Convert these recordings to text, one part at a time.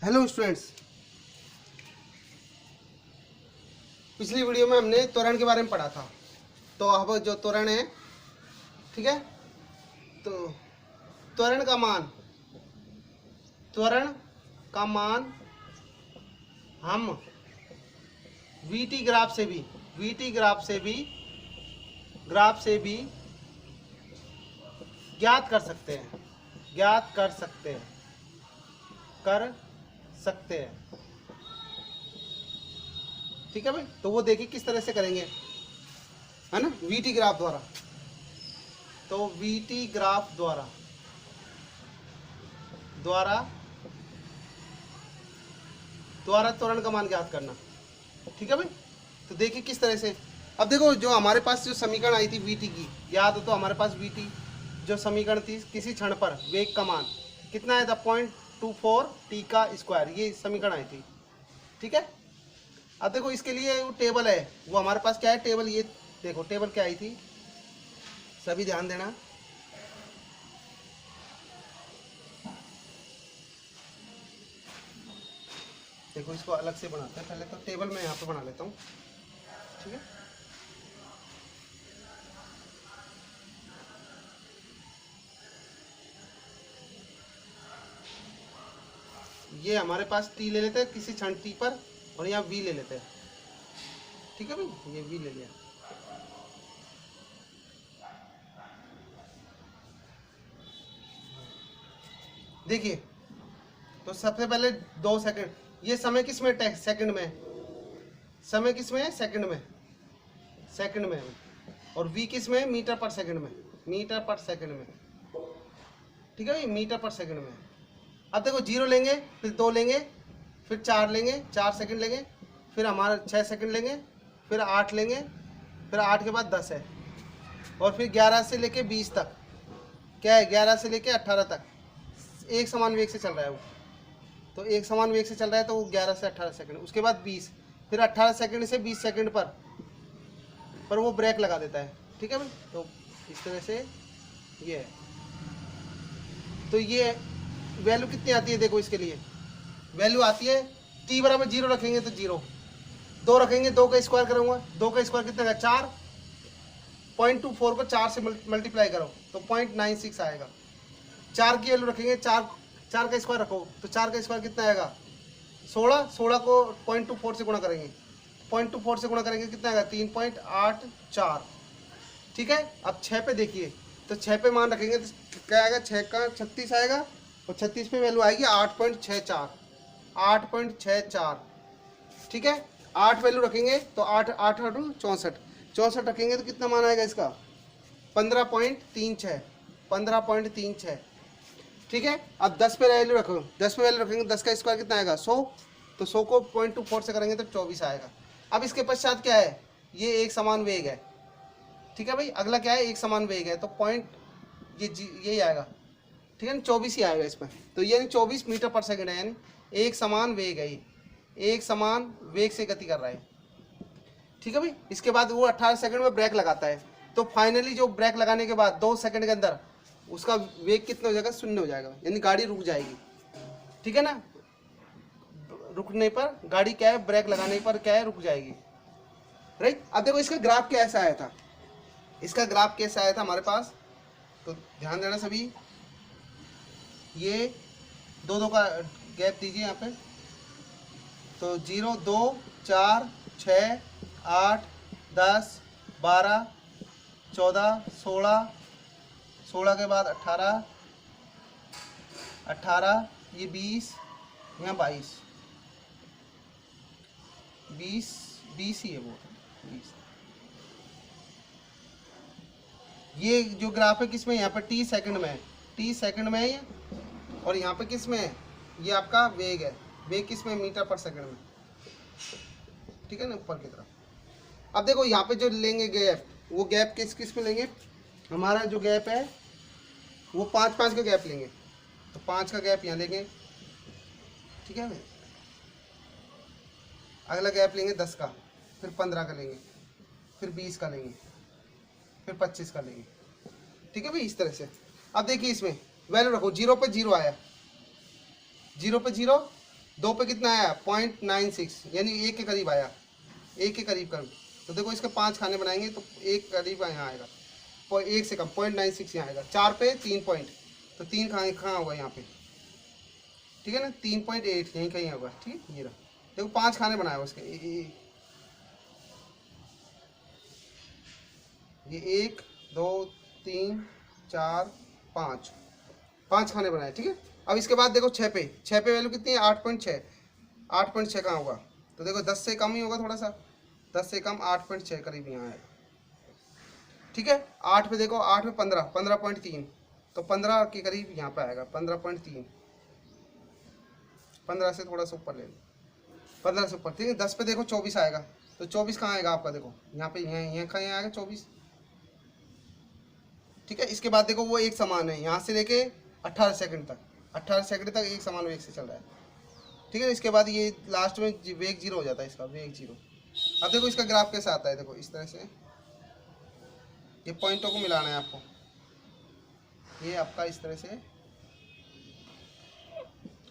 Hello students, पिछली video में हमने त्वरण के बारे में पढ़ा था। तो अब जो त्वरण है, ठीक है, तो त्वरण का मान हम वीटी ग्राफ से भी ज्ञात कर सकते हैं। ठीक है भाई, तो वो देखिए किस तरह से करेंगे, है ना, वीटी ग्राफ द्वारा। तो वीटी ग्राफ द्वारा त्वरण का मान ज्ञात करना। ठीक है भाई, तो देखिए किस तरह से। अब देखो, जो हमारे पास जो समीकरण आई थी वीटी की, याद हो तो हमारे पास वीटी जो समीकरण थी, किसी क्षण पर वेग का मान कितना आया था, 0.24 टी का स्क्वायर, ये समीकरण आई थी। ठीक है, अब देखो इसके लिए वो टेबल है, वो हमारे पास क्या है टेबल, ये देखो टेबल क्या आई थी, सभी ध्यान देना। देखो इसको अलग से बनाते हैं, पहले तो टेबल मैं यहाँ पे बना लेता हूँ। ठीक है, ये हमारे पास टी ले लेते हैं किसी क्षण टी पर, और यहाँ वी ले लेते हैं। ठीक है भाई, ये वी ले लिया। देखिए, तो सबसे पहले 2 सेकंड, ये समय किस में, सेकंड में, समय किस में है, सेकंड में है। और वी किस में है, मीटर पर सेकंड में। ठीक है भाई, मीटर पर सेकंड में। अब देखो 0 लेंगे, फिर 2 लेंगे, फिर 4 लेंगे, 4 सेकंड लेंगे, फिर हमारा 6 सेकंड लेंगे, फिर 8 लेंगे, फिर 8 के बाद 10 है, और फिर 11 से लेके 20 तक क्या है, 11 से लेके 18 तक एक समान वेग से चल रहा है वो। तो एक समान वेग से चल रहा है, तो वो 11 से 18 सेकंड, उसके बाद 20, फिर 18 सेकंड से 20 सेकंड पर वो ब्रेक लगा देता है। ठीक है भाई, तो इस तरह से ये है। तो ये वैल्यू कितनी आती है, देखो इसके लिए वैल्यू आती है, t बराबर 0 रखेंगे तो 0, 2 रखेंगे, 2 का स्क्वायर करूँगा, 2 का स्क्वायर कितना है 4, 0.24 को 4 से मल्टीप्लाई करो तो 0.96 आएगा। 4 की वैल्यू रखेंगे, 4 का स्क्वायर रखो तो 4 का स्क्वायर कितना आएगा 16, 16 को 0.24 से गुणा करेंगे, 0.24 से गुणा करेंगे कितना आएगा 3.84। ठीक है, अब 6 पे देखिए, तो 6 पे मान रखेंगे तो क्या आएगा, 6 का 36 आएगा, और 36 पे वैल्यू आएगी 8.64। ठीक है, 8 वैल्यू रखेंगे तो 8 8 8 64 रखेंगे तो कितना मान आएगा इसका 15.36। ठीक है, अब 10 पे वैल्यू रखो, 10 पे वैल्यू रखेंगे, 10 का स्क्वायर कितना आएगा 100, तो 100 को 0.24 से करेंगे तो 24 आएगा। अब इसके पश्चात क्या है, ये एक समान वेग है। ठीक है भाई, अगला क्या है, एक समान वेग है, तो पॉइंट यही आएगा। ठीक है ना, 24 ही आएगा इसमें, तो यानी 24 मीटर पर सेकंड है, यानी एक समान वेग है, ये एक समान वेग से गति कर रहा है। ठीक है भाई, इसके बाद वो 18 सेकंड में ब्रेक लगाता है, तो फाइनली जो ब्रेक लगाने के बाद 2 सेकंड के अंदर उसका वेग कितना हो जाएगा, 0 हो जाएगा, यानी गाड़ी रुक जाएगी। ठीक है ना, रुकने पर गाड़ी क्या है, ब्रेक लगाने पर क्या है, रुक जाएगी। राइट, अब देखो इसका ग्राफ कैसा आया था, हमारे पास, तो ध्यान देना सभी, ये 2 2 का गैप दीजिए यहाँ पे, तो 0 2 4 6 8 10 12 14 16 के बाद 18 ये 20, यहाँ 20 ही है वो 20। ये जो ग्राफ है किसमें, यहाँ पर टी सेकंड में है, ये, और यहाँ पे किस में है, ये आपका वेग है, वेग किस में, मीटर पर सेकंड में। ठीक है ना, ऊपर की तरफ। अब देखो यहाँ पे जो लेंगे गैप, वो गैप किस में लेंगे, हमारा जो गैप है वो 5 का गैप लेंगे, तो 5 का गैप यहाँ लेंगे। ठीक है भाई, अगला गैप लेंगे 10 का, फिर 15 का लेंगे, फिर 20 का लेंगे, फिर 25 का लेंगे। ठीक है भाई, इस तरह से। अब देखिए इसमें वैल्यू रखो, 0 पे 0 आया, 0 पे 0, 2 पे कितना आया 0.96, यानी 1 के करीब आया, 1 के करीब कर। तो देखो इसके 5 खाने बनाएंगे तो 1 करीब यहाँ आएगा, 1 से कम 0.96 यहाँ आएगा। 4 पे 3 पॉइंट, तो 3 कहाँ होगा यहाँ पे, ठीक है ना, 3.8 यहीं कहीं होगा, ठीक है। ये रहा, देखो 5 खाने बनाए उसके, ये 1 2 3 4 5 खाने बनाए, ठीक है। अब इसके बाद देखो 6 पे वैल्यू कितनी है 8.6, 8.6 कहाँ होगा, तो देखो 10 से कम ही होगा थोड़ा सा, 10 से कम 8.6 करीब यहाँ है, ठीक है। 8 पे देखो, 8 पे 15, 15.3, तो 15 के करीब यहाँ पे आएगा 15.3, 15 से थोड़ा सा ऊपर ले लो, 15 से ऊपर, ठीक है। 10 पे देखो 24 आएगा, तो 24 कहाँ आएगा आपका, देखो यहाँ पे, यहाँ कहाँ आएगा 24, ठीक है। इसके बाद देखो वो एक समान है यहाँ से लेके 18 सेकंड तक, 18 सेकंड तक एक समान वेग से चल रहा है, ठीक है। इसके बाद ये लास्ट में वेग 0 हो जाता है, इसका वेग 0। अब देखो इसका ग्राफ कैसे आता है, देखो इस तरह से, ये पॉइंटों को मिलाना है आपको, ये आपका इस तरह से,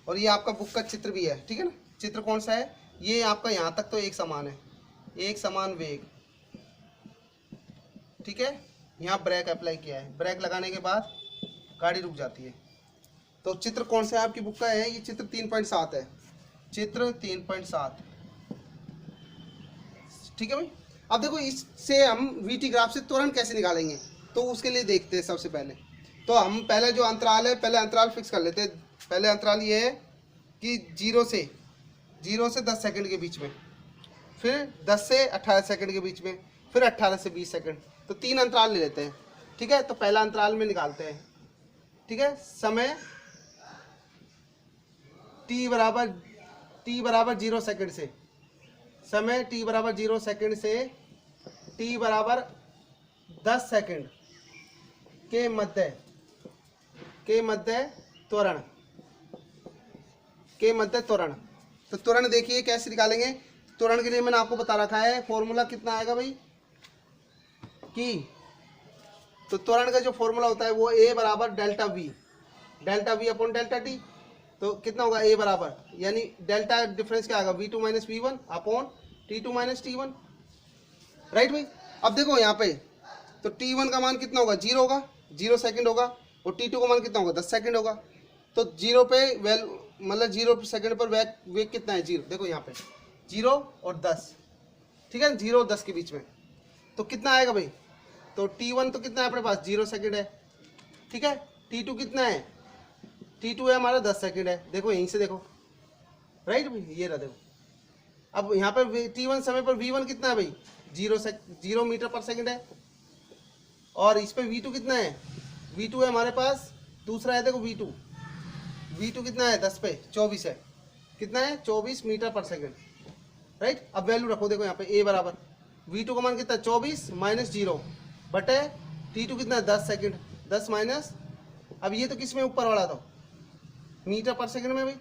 और ये आपका बुक का चित्र भी है, ठीक है ना। चित्र कौन सा है, ये आपका यहाँ तक तो एक समान है, एक समान वेग, ठीक है। यहाँ ब्रेक अप्लाई किया है, ब्रेक लगाने के बाद गाड़ी रुक जाती है। तो चित्र कौन सा है आपकी बुक का है, ये चित्र 3.7 है, चित्र 3.7, ठीक है भाई। अब देखो इससे हम वीटी ग्राफ से त्वरण कैसे निकालेंगे, तो उसके लिए देखते हैं। सबसे पहले तो हम पहले जो अंतराल है, पहले अंतराल फिक्स कर लेते हैं। पहले अंतराल ये है कि 0 से 10 सेकंड के बीच में, फिर 10 से 18 सेकंड के बीच में, फिर 18 से 20 सेकंड, तो 3 अंतराल ले लेते हैं, ठीक है। तो पहला अंतराल में निकालते हैं, ठीक है। समय t बराबर 0 सेकंड से, समय t बराबर 0 सेकंड से t बराबर 10 सेकंड के मध्य त्वरण, तो त्वरण देखिए कैसे निकालेंगे। त्वरण के लिए मैंने आपको बता रखा है फॉर्मूला कितना आएगा भाई, कि तो त्वरण का जो फॉर्मूला होता है वो a बराबर delta v upon delta T. तो कितना होगा a बराबर, यानी डेल्टा डिफरेंस क्या आएगा v2 minus v1 upon t2 minus t1, right भाई। अब देखो यहाँ पे तो t1 का मान कितना होगा, 0 होगा, 0 सेकंड होगा, और t2 का मान कितना होगा, 10 सेकंड होगा। तो 0 पे वैल्यू, मतलब 0 सेकंड पर वेग कितना है, 0, देखो यहाँ पे 0 और 10, ठीक है, 0 और 10 के बीच में, तो कितना आएगा भाई। तो t1 तो कितना है अपने पास, 0 सेकंड है, ठीक है। t2 कितना है, t2 है हमारा 10 सेकंड है, देखो यहीं से देखो, राइट भाई, ये रहा देखो। अब यहाँ पर t1 समय पर v1 कितना है भाई, 0 मीटर पर सेकंड है, और इस पर v2 कितना है, v2 है हमारे पास, दूसरा है देखो v2 कितना है, 10 पे 24 है, कितना है 24 मीटर पर सेकंड, राइट। अब वैल्यू रखो, देखो यहाँ पे a बराबर v2 का मान कितना है 24 माइनस 0 बटे t2 कितना है 10 सेकंड, 10 माइनस, अब ये तो किस में ऊपर वाला था, मीटर पर सेकंड में भाई,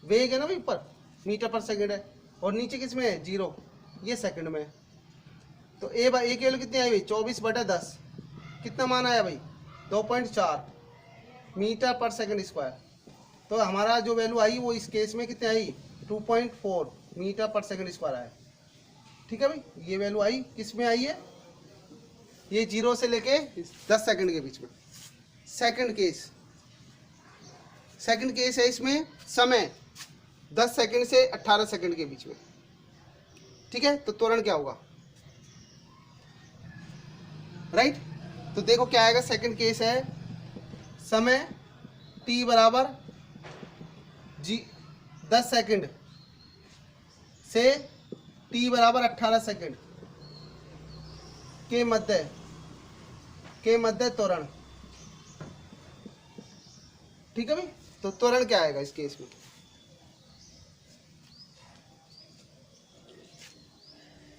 वेग है ना भाई ऊपर, मीटर पर सेकंड है, और नीचे किस में है 0, ये सेकंड में है। तो a की वैल्यू कितनी आई भाई 24 बटे 10, कितना मान आया भाई 2.4 मीटर पर सेकंड स्क्वायर। तो हमारा जो वैल्यू आई वो इस केस में कितनी आई 2.4 मीटर पर सेकंड स्क्वायर आया, ठीक है भाई। ये वैल्यू आई किस में आई है, ये 0 से लेके 10 सेकंड के बीच में। सेकंड केस है, इसमें समय 10 सेकंड से 18 सेकंड के बीच में, ठीक है। तो त्वरण क्या होगा, राइट। तो देखो क्या आएगा, सेकंड केस है, समय t बराबर 10 सेकंड से t बराबर 18 सेकंड के मध्य त्वरण, ठीक है भाई। तो त्वरण क्या आएगा इस केस में,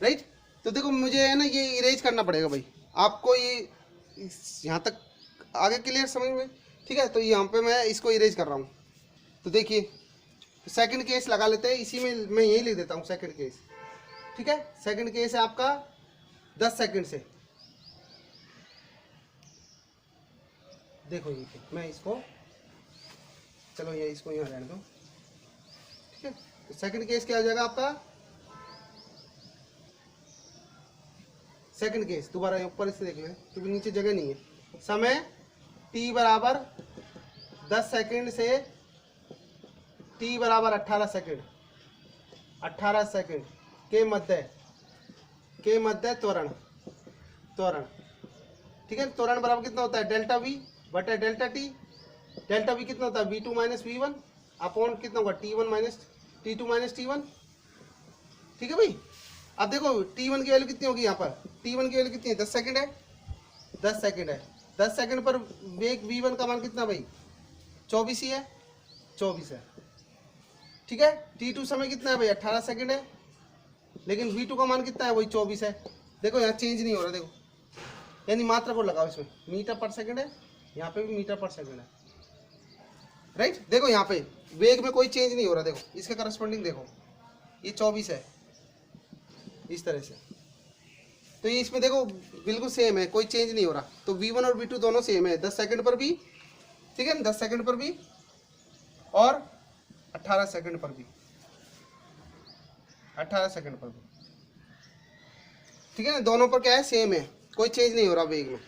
राइट। तो देखो मुझे है ना ये इरेज करना पड़ेगा भाई, आपको ये यहाँ तक आगे क्लियर समझ में, ठीक है। तो यहाँ पे मैं इसको इरेज कर रहा हूँ। तो देखिए सेकंड केस लगा लेते हैं, इसी में मैं यही लिख देता हूँ सेकंड केस, ठीक है। सेकंड केस है आपका 10 सेकंड से, देखो ये मैं इसको, चलो ये इसको यहाँ रहने दो, ठीक है। तो सेकंड केस क्या हो जाएगा आपका, सेकंड केस दोबारा ऊपर से देख लें क्योंकि नीचे जगह नहीं है। समय t बराबर 10 सेकंड से t बराबर 18 सेकंड, 18 सेकंड के मध्य त्वरण, ठीक है। त्वरण बराबर कितना होता है, डेल्टा v बटे डेल्टा t। डेल्टा v कितना होता है, v2 माइनस v1 अपॉन कितना होगा, t1 minus t2 minus t1, ठीक है भाई। अब देखो t1 की वैल्यू कितनी होगी यहाँ पर, t1 की वैल्यू कितनी है, 10 सेकंड है, 10 सेकंड है। 10 सेकंड पर वेग v1 का मान कितना भाई, 24 ही है, 24 है, ठीक है। t2 समय कितना है भाई, 18 सेकंड है, लेकिन v2 का मान कितना है, वही 24 है। देखो यहाँ चेंज नहीं हो रहा, देखो यानी मात्रा को लगाओ इसमें, मीटर पर सेकंड है, यहाँ पे भी मीटर पर सेकंड है, राइट। देखो यहाँ पे वेग में कोई चेंज नहीं हो रहा, देखो इसके करस्पॉन्डिंग देखो ये 24 है इस तरह से, तो ये इसमें देखो बिल्कुल सेम है, कोई चेंज नहीं हो रहा। तो v1 और v2 दोनों सेम है, 10 सेकंड पर भी, ठीक है, 10 सेकंड पर भी और 18 सेकंड पर भी, 18 सेकंड पर भी, ठीक है ना, दोनों पर क्या है, सेम है, कोई चेंज नहीं हो रहा वेग में।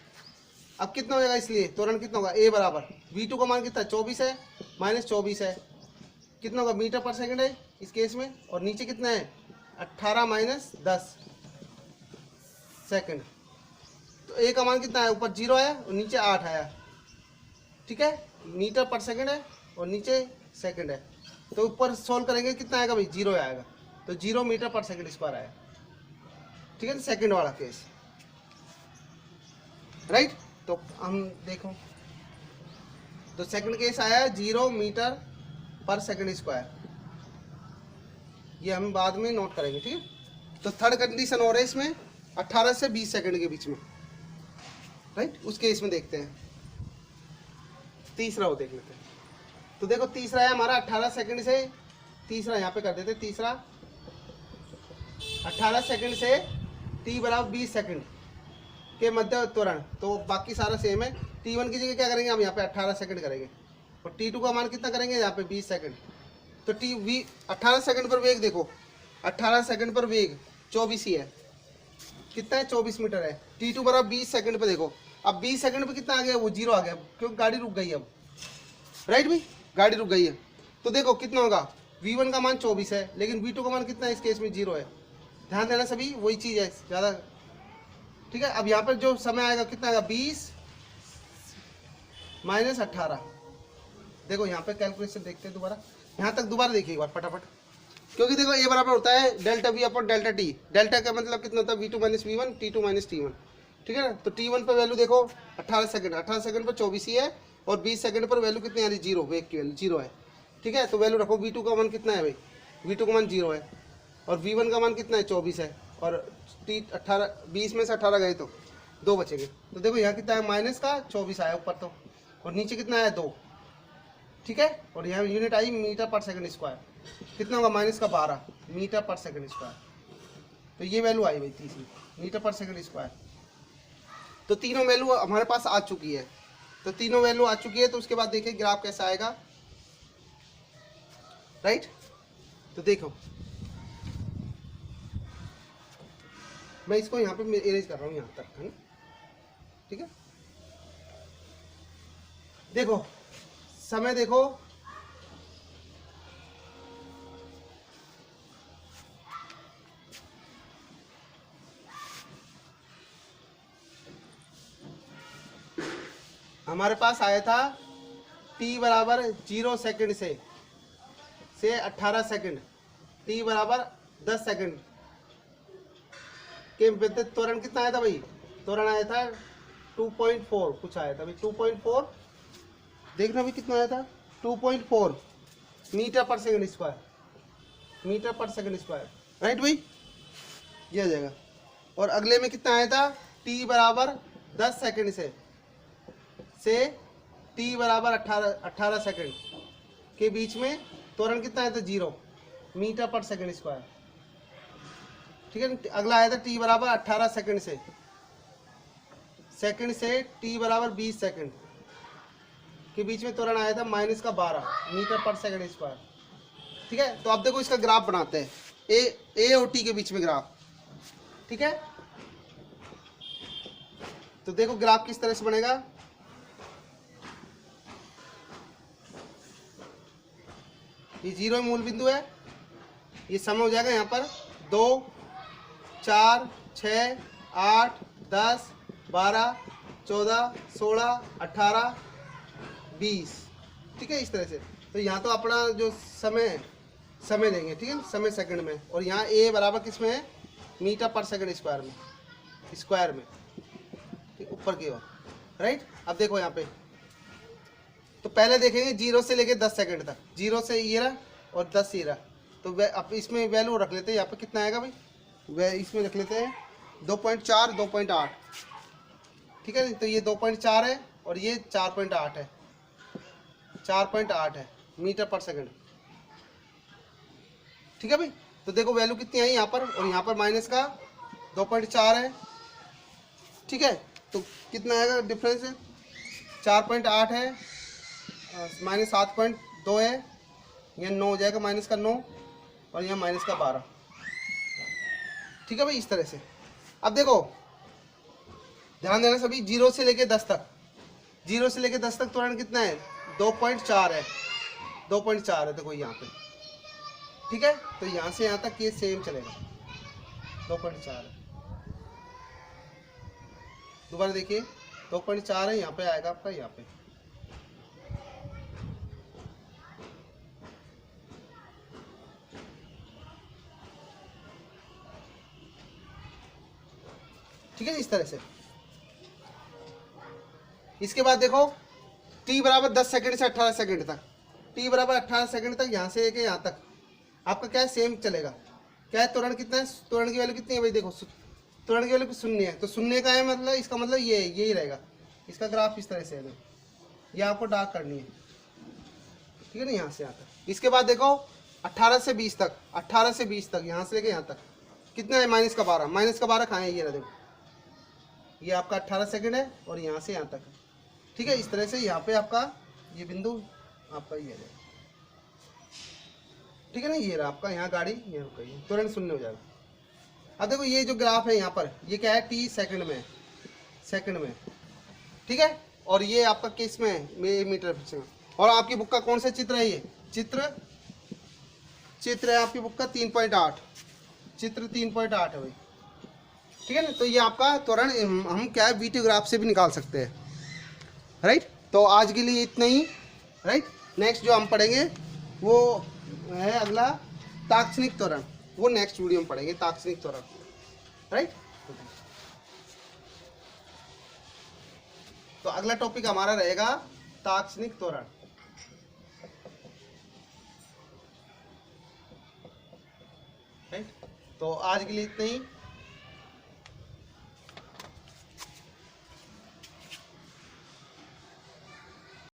अब कितना हो जाएगा, इसलिए त्वरण कितना होगा, a बराबर v2 का मान कितना है, 24 है माइनस 24 है, कितना होगा, मीटर पर सेकंड है इस केस में, और नीचे कितना है, 18 माइनस 10 सेकंड। तो a का मान कितना है, ऊपर 0 आया और नीचे 8 आया, ठीक है, मीटर पर सेकंड है और नीचे सेकंड है, तो ऊपर सोल्व करेंगे कितना आएगा भाई, 0 आएगा, तो 0 मीटर पर सेकंड स्क्वायर आया, ठीक है, सेकंड वाला केस, राइट। तो हम देखो, तो सेकंड केस आया 0 मीटर पर सेकंड स्क्वायर, ये हम बाद में नोट करेंगे, ठीक है। तो थर्ड कंडीशन हो रहा है इसमें 18 से 20 सेकंड के बीच में, राइट, उस केस में देखते हैं। तीसरा वो देख लेते हैं। तो देखो तीसरा है हमारा 18 सेकंड से, तीसरा यहाँ पे कर देते, तीसरा 18 सेकंड से t बराबर 20 सेकंड के मध्य त्वरण, तो बाकी सारा सेम है। t1 की जगह क्या करेंगे हम, यहाँ पे 18 सेकंड करेंगे, और t2 का मान कितना करेंगे, यहाँ पे 20 सेकंड। तो 18 सेकंड पर वेग देखो, 18 सेकंड पर वेग 24 ही है, कितना है, 24 मीटर है। t2 बराबर 20 सेकंड पे देखो, अब 20 सेकंड पे कितना आ गया, वो 0 आ गया, क्योंकि गाड़ी रुक गई अब, राइट भाई, गाड़ी रुक गई है। तो देखो कितना होगा, v1 का मान 24 है, लेकिन v2 का मान कितना है, इस केस में 0 है, ध्यान देना सभी, वही चीज़ है ज़्यादा, ठीक है। अब यहाँ पर जो समय आएगा कितना आएगा, 20 माइनस 18, देखो यहाँ पे कैलकुलेशन देखते हैं दोबारा, यहाँ तक दोबारा देखिए एक बार फटाफट, क्योंकि देखो a बराबर होता है delta v upon delta t, delta का मतलब कितना होता है, v2 minus v1 t2 minus t1, ठीक है ना। तो t1 पर वैल्यू देखो 18 सेकंड, 18 सेकंड पर 24 ही है, और 20 सेकंड पर वैल्यू कितनी आ रही, 0, वेग की वैल्यू 0 है, ठीक है। तो वैल्यू रखो, v2 का मान कितना है भाई, v2 का मान 0 है, और v1 का मान कितना है, 24 है, और 20 में से 18 गए तो 2 बचेंगे। तो देखो यहाँ कितना है, माइनस का 24 आया ऊपर तो, और नीचे कितना आया, 2, ठीक है। और यहाँ यूनिट आई मीटर पर सेकंड स्क्वायर, कितना होगा, माइनस का 12 मीटर पर सेकंड स्क्वायर। तो ये वैल्यू आई भाई तीसरी, मीटर पर सेकंड स्क्वायर। तो तीनों वैल्यू हमारे पास आ चुकी है, तो तीनों वैल्यू आ चुकी है। तो उसके बाद देखिए ग्राफ कैसा आएगा, राइट। तो देखो मैं इसको यहाँ पे इरेज कर रहा हूँ यहाँ तक, है ना, ठीक है। देखो समय देखो, हमारे पास आया था t बराबर 0 सेकंड से 18 सेकंड, t बराबर 10 सेकंड के मध्य त्वरण कितना आया था भाई, त्वरण आया था 2.4 कुछ आया था भाई, 2.4 देखना भी कितना आया था, 2.4 मीटर पर सेकंड स्क्वायर, मीटर पर सेकंड स्क्वायर, राइट भाई, ये आ जाएगा। और अगले में कितना आया था, t बराबर 10 सेकंड से t बराबर 18 सेकंड के बीच में त्वरण कितना आया था, 0 मीटर पर सेकंड स्क्वायर, ठीक है। अगला आया था t बराबर 18 सेकंड से t बराबर 20 सेकंड के बीच में त्वरण आया था -12 मीटर पर सेकंड स्क्वायर, ठीक है। तो अब देखो इसका ग्राफ बनाते हैं, ए और टी के बीच में ग्राफ। ठीक है, तो देखो ग्राफ किस तरह से बनेगा। ये 0 मूल बिंदु है, ये समय हो जाएगा यहाँ पर 2 4 6 8 10 12 14 16 18 20। ठीक है, इस तरह से। तो यहाँ तो अपना जो समय लेंगे, ठीक है, समय सेकंड में। और यहाँ ए बराबर किस में है, मीटर पर सेकंड स्क्वायर में, ठीक, ऊपर की ओर, राइट। अब देखो यहाँ पे, तो पहले देखेंगे 0 से लेके 10 सेकंड तक, 0 से ये रहा और 10 ये रहा। तो अब इसमें वैल्यू रख लेते हैं, यहाँ पे कितना आएगा भाई, इसमें रख लेते हैं 2.4 2.8। ठीक है, तो ये 2.4 है और ये 4.8 है, 4.8 है मीटर पर सेकंड। ठीक है भाई, तो देखो वैल्यू कितनी आई यहाँ पर, और यहाँ पर माइनस का 2.4 है। ठीक है, तो कितना आएगा डिफरेंस है, 4.8 है माइनस 7.2 है, यहाँ 9 हो जाएगा माइनस का 9, और यहाँ माइनस का 12। ठीक है भाई, इस तरह से। अब देखो ध्यान देना सभी, 0 से लेके 10 तक, 0 से लेके 10 तक त्वरण कितना है, 2.4 है, 2.4 है देखो यहाँ पे। ठीक है, तो यहाँ से यहाँ तक ये सेम चलेगा, 2.4 है। दोबारा देखिए 2.4 है, यहाँ पे आएगा आपका, यहाँ पे। ठीक है, इस तरह से। इसके बाद देखो t बराबर 10 सेकंड से 18 सेकंड तक, t बराबर 18 सेकंड तक, यहाँ से लेके यहाँ तक आपका क्या है, सेम चलेगा। क्या है, त्वरण कितना है, त्वरण की वैल्यू कितनी है भाई, देखो त्वरण की वैल्यू 0 है, तो 0 का है मतलब, इसका मतलब ये यही रहेगा। इसका ग्राफ इस तरह से है, ये आपको डार्क करनी है। ठीक है ना, यहाँ से यहाँ तक। इसके बाद देखो 18 से 20 तक, 18 से 20 तक, यहाँ से लेके यहाँ तक कितना है, माइनस का 12, माइनस का 12 कहाँ है, ये रहा देखो, ये आपका 18 सेकंड है, और यहाँ से यहाँ तक है। ठीक है, इस तरह से यहाँ पे आपका ये बिंदु आपका ये है। ठीक है ना, ये रहा आपका, यहाँ गाड़ी ये रुक गई, तुरंत 0 हो जाएगा। अब देखो ये जो ग्राफ है यहाँ पर, ये क्या है, t सेकंड में। ठीक है, और ये आपका किस में है, मीटर पर सेकंड। और आपकी बुक का कौन सा चित्र है, ये चित्र है आपकी बुक का 3.8, चित्र 3.8 है भाई। ठीक है ना, तो ये आपका त्वरण हम क्या है, वीटी ग्राफ से भी निकाल सकते हैं, राइट। तो आज के लिए इतना ही, राइट। नेक्स्ट जो हम पढ़ेंगे वो है अगला तात्क्षणिक त्वरण, वो नेक्स्ट वीडियो में पढ़ेंगे, तात्क्षणिक त्वरण, राइट। तो अगला टॉपिक हमारा रहेगा तात्क्षणिक त्वरण, राइट। तो आज के लिए इतना ही।